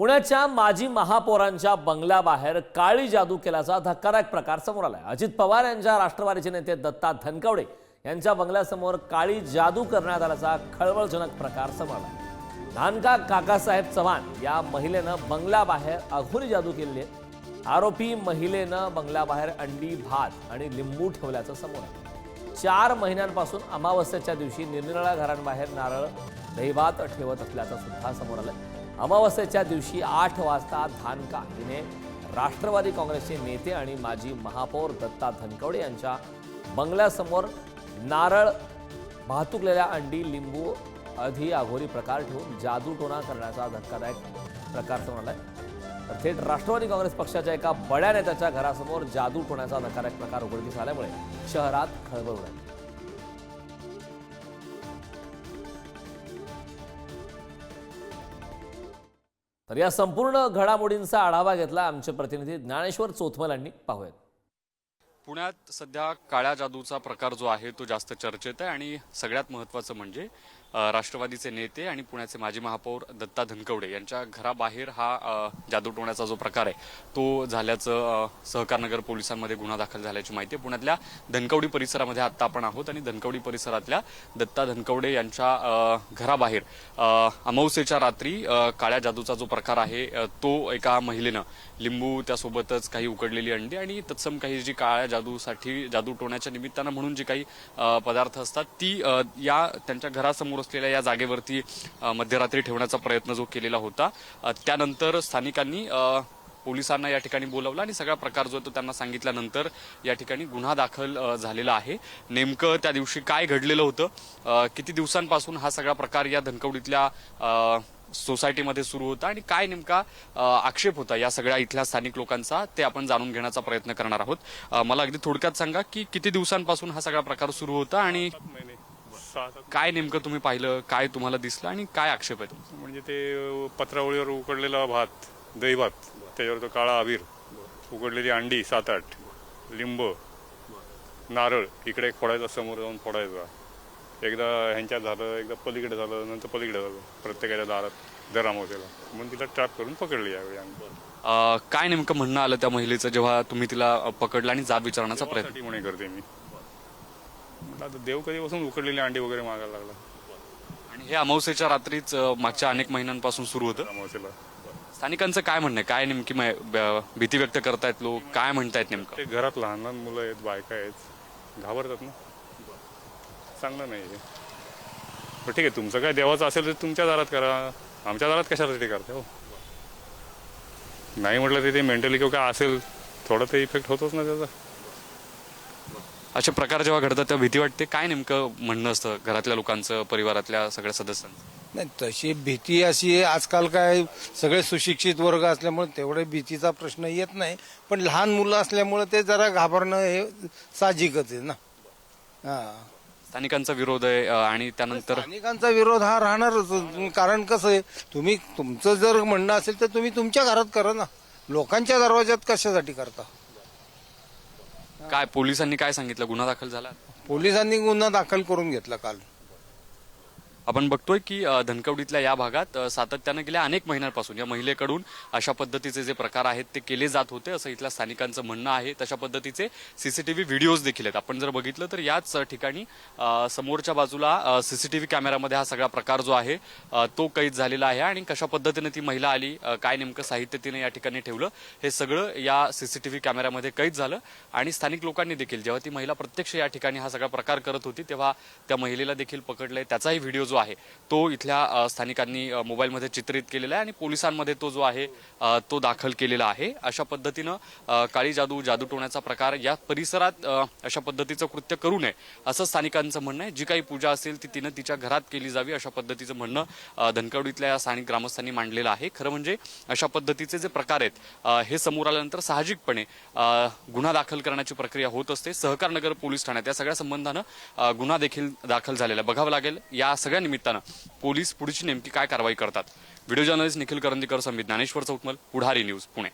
पुण्याच्या माजी महापौरांच्या बंगल्याबाहेर काळी जादू केल्याचा धक्कादायक प्रकार समोर आलाय। अजित पवार यांच्या राष्ट्रवादीचे नेते दत्ता धनकवडे यांच्या बंगल्यासमोर काळी जादू करण्यात आल्याचा खळबळजनक प्रकार समोर आलाय। नानका काकासाहेब चव्हाण या महिलेनं बंगल्याबाहेर अघोरी जादू केली आहे। आरोपी महिलेनं बंगल्याबाहेर अंडी, भात आणि लिंबू ठेवल्याचं समोर आलं। 4 महिन्यांपासून अमावस्येच्या दिवशी निरनिराळ्या घरांबाहेर नारळ, दहीभात ठेवत असल्याचं सुद्धा समोर आलं। अमावस्येच्या दिवशी 8 वाजता धानका हिने राष्ट्रवादी काँग्रेसचे नेते आणि माजी महापौर दत्ता धनकवडे यांच्या बंगल्यासमोर नारळ, भातुकलेल्या अंडी, लिंबू आदी अघोरी प्रकार ठेवून जादूटोणा करण्याचा धक्कादायक प्रकार समोर आलाय। तर थेट राष्ट्रवादी काँग्रेस पक्षाच्या एका बड्या नेत्याच्या घरासमोर जादूटोण्याचा धक्कादायक प्रकार उघडकीस आल्यामुळे शहरात खळबळ उडाली। तर या संपूर्ण घडामोडींचा आढावा घेतला आमचे प्रतिनिधी ज्ञानेश्वर चोथमल यांनी। पाहूयात। पुण्यात सध्या काळ्या जादूचा प्रकार जो आहे तो जास्त चर्चेत आहे आणि सगळ्यात महत्त्वाचं म्हणजे राष्ट्रवादीचे नेते आणि पुण्याचे माजी महापौर दत्ता धनकवडे यांच्या घराबाहेर हा जादूटोण्याचा जो प्रकार आहे तो झाल्याचं सहकारनगर पोलिसांमध्ये गुन्हा दाखल झाल्याची माहिती आहे। पुण्यातल्या धनकवडी परिसरामध्ये आता आपण आहोत आणि धनकवडी परिसरातल्या दत्ता धनकवडे यांच्या घराबाहेर अमावस्येच्या रात्री काळ्या जादूचा जो प्रकार आहे तो एका महिलेनं लिंबू, त्यासोबतच काही उकडलेली अंडी आणि तत्सम काही जी काळ्या जादूसाठी जादूटोण्याच्या निमित्तानं म्हणून जी काही पदार्थ असतात ती या त्यांच्या घरासमोर असलेल्या या जागेवरती मध्यरात्री ठेवण्याचा प्रयत्न जो केलेला होता। त्यानंतर स्थानिकांनी पोलिसांना या ठिकाणी बोलावलं आणि सगळा प्रकार जो तो त्यांना सांगितल्यानंतर या ठिकाणी गुन्हा दाखल झालेला आहे। नेमकं त्या दिवशी काय घडलेलं होतं, किती दिवसांपासून हा सगळा प्रकार या धनकवडीतल्या सोसायटीमध्ये सुरू होता आणि काय नेमका आक्षेप होता या सगळ्या इथल्या स्थानिक लोकांचा ते आपण जाणून घेण्याचा प्रयत्न करणार आहोत। मला अगदी थोडक्यात सांगा की किती दिवसांपासून हा सगळा प्रकार सुरू होता आणि काय नेमकं तुम्ही पाहिलं, काय तुम्हाला दिसलं आणि काय आक्षेप आहे? म्हणजे ते पत्रावळीवर उकडलेला भात, दही भात, त्याच्यावर तो काळा अबीर, उकडलेली अंडी 7-8, लिंब, नारळ इकडे फोडायचा, समोर जाऊन फोडायचा। एकदा ह्यांच्यात झालं, एकदा पलीकडे झालं, नंतर पलीकडे झालं, प्रत्येकाच्या दारात दर अमावस्येला। म्हणून तिला ट्रॅप करून पकडली यावेळी आम्ही। काय नेमकं म्हणणं आलं त्या महिलेचं जेव्हा तुम्ही तिला पकडलं आणि जाब विचारण्याचा प्रयत्न? म्हणे करते मी, आता देव कधीपासून उकडलेली अंडी वगैरे मागायला लागला। आणि हे अमावस्येच्या रात्रीच मागच्या अनेक महिन्यांपासून सुरू होतं अमावस्येला। स्थानिकांचं काय म्हणणं आहे, काय नेमकी भीती व्यक्त करतायत लोक, काय म्हणतायत नेमकं? ते घरात लहान लहान मुलं आहेत, बायका आहेत, घाबरतात ना, चांगलं नाही आहे। पण ठीक आहे, तुमचं काय देवाचं असेल तर तुमच्या दारात करा, आमच्या दारात कशासाठी करते हो? नाही म्हटलं तर ते मेंटली किंवा काय असेल थोडं ते इफेक्ट होतोच ना त्याचा। अशा प्रकार जेव्हा घडतात तेव्हा भीती वाटते, काय नेमकं म्हणणं असतं घरातल्या लोकांचं, परिवारातल्या सगळ्या सदस्यांचं? नाही, तशी भीती अशी आजकाल काय सगळे सुशिक्षित वर्ग असल्यामुळे तेवढे भीतीचा प्रश्न येत नाही, पण लहान मुलं असल्यामुळे ते जरा घाबरणं हे साहजिकच आहे ना। स्थानिकांचा विरोध आहे आणि त्यानंतर स्थानिकांचा विरोध हा राहणारच, कारण कसं आहे, तुम्ही तुमचं जर म्हणणं असेल तर तुम्ही तुमच्या घरात करा ना, लोकांच्या दरवाज्यात कशासाठी करता? काय पोलिसांनी काय सांगितलं, गुन्हा दाखल झाला? पोलिसांनी गुन्हा दाखल करून घेतला काल। आपण बघतोय की धनकवडीतल्या या भागात सातत्यानं गेल्या अनेक महिन्यांपासून या महिलेकडून अशा पद्धतीचे जे प्रकार आहेत ते केले जात होते असं इथल्या स्थानिकांचं म्हणणं आहे। तशा पद्धतीचे सीसीटीव्ही व्हिडिओज देखील आहेत। आपण जर बघितलं तर याच ठिकाणी समोरच्या बाजूला सीसीटीव्ही कॅमेरामध्ये हा सगळा प्रकार जो आहे तो कैद झालेला आहे आणि कशा पद्धतीने ती महिला आली, काय नेमकं साहित्य तिने या ठिकाणी ठेवलं, हे सगळं या सीसीटीव्ही कॅमेऱ्यामध्ये कैद झालं। आणि स्थानिक लोकांनी देखील जेव्हा ती महिला प्रत्यक्ष या ठिकाणी हा सगळा प्रकार करत होती तेव्हा त्या महिलेला देखील पकडलंय, त्याचाही व्हिडिओ जो आहे तो इथल्या स्थानिकांनी मोबाईलमध्ये चित्रित केलेला आहे आणि पोलिसांमध्ये तो जो आहे तो दाखल केलेला आहे। अशा पद्धतीनं काळी जादू, जादूटोण्याचा प्रकार या परिसरात अशा पद्धतीचं कृत्य करू नये असं स्थानिकांचं म्हणणं आहे। जी काही पूजा असेल ती तिनं तिच्या घरात केली जावी अशा पद्धतीचं म्हणणं धनकवडीतल्या स्थानिक ग्रामस्थांनी मांडलेलं आहे। खरं म्हणजे अशा पद्धतीचे जे प्रकार आहेत हे समोर आल्यानंतर साहजिकपणे गुन्हा दाखल करण्याची प्रक्रिया होत असते। सहकारनगर पोलीस ठाण्यात या सगळ्या संबंधानं गुन्हा देखील दाखल झालेला बघावं लागेल या सगळ्या निमित्तानं पोलीस पुढची नेमकी काय कारवाई करतात। व्हिडिओ जर्नलिस्ट निखिल करंदीकर समित, ज्ञानेश्वर चौतमल, पुढारी न्यूज, पुणे।